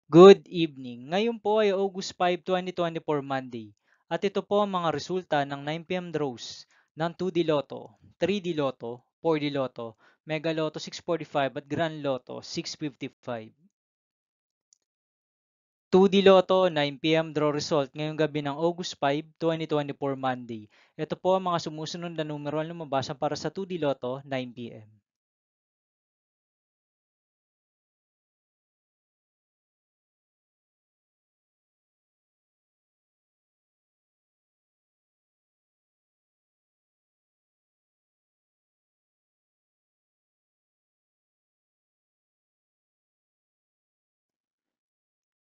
Good evening. Ngayon po ay August 5, 2024 Monday. At ito po ang mga resulta ng 9 p.m. draws ng 2D Lotto, 3D Lotto, 4D Lotto, Mega Lotto 645 at Grand Lotto 655. 2D Lotto 9 p.m. draw result ngayong gabi ng August 5, 2024 Monday. Ito po ang mga sumusunod na numero ang lumabas para sa 2D Lotto 9 p.m.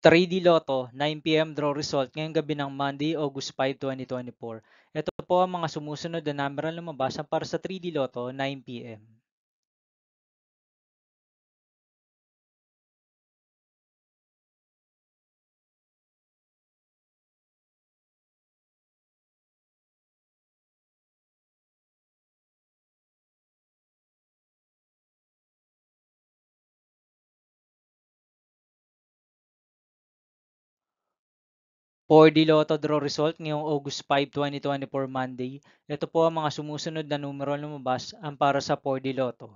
3D Lotto 9 p.m. draw result ngayong gabi ng Monday, August 5, 2024. Ito po ang mga sumusunod na number ang lumabas para sa 3D Lotto 9 p.m. For the Lotto draw result ngayong August 5, 2024 Monday, ito po ang mga sumusunod na numero ang lumabas ang para sa 4D Lotto.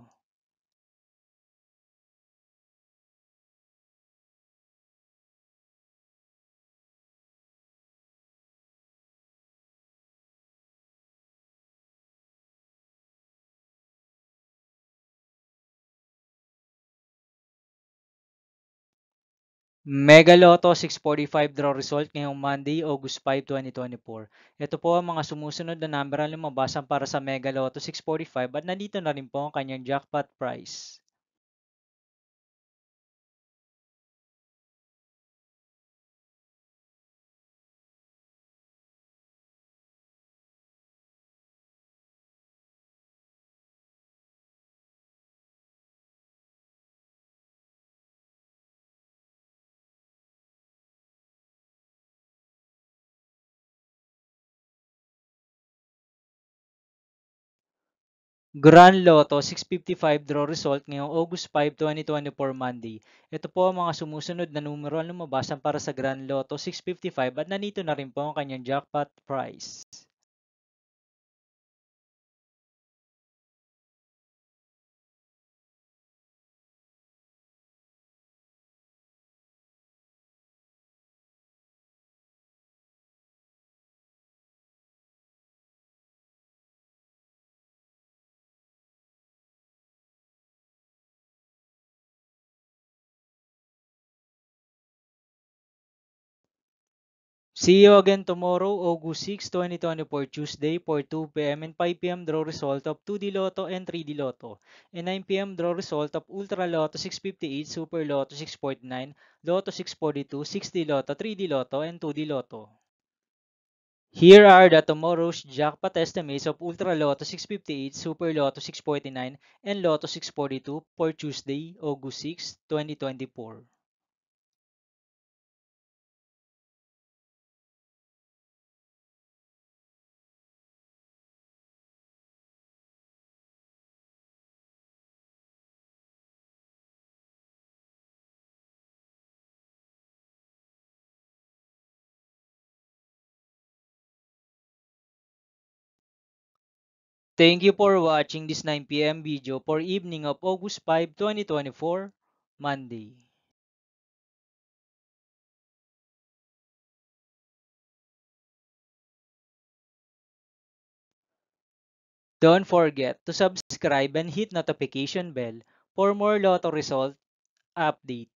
Mega Lotto 645 draw result ngayong Monday, August 5, 2024. Ito po ang mga sumusunod na number ang lumabas para sa Mega Lotto 645 at nandito na rin po ang kanyang jackpot price. Grand Lotto 655 draw result ngayong August 5, 2024 Monday. Ito po ang mga sumusunod na numero ang lumabas para sa Grand Lotto 655 at nandito na rin po ang kanyang jackpot price. See you again tomorrow, August 6, 2024 Tuesday for 2 p.m. and 5 p.m. draw result of 2D Lotto and 3D Lotto, and 9 p.m. draw result of Ultra Lotto 658, Super Lotto 649, Lotto 642, 6D Lotto, 3D Lotto, and 2D Lotto. Here are the tomorrow's jackpot estimates of Ultra Lotto 658, Super Lotto 649, and Lotto 642 for Tuesday, August 6, 2024. Thank you for watching this 9 p.m. video for evening of August 5, 2024, Monday. Don't forget to subscribe and hit notification bell for more Lotto result update.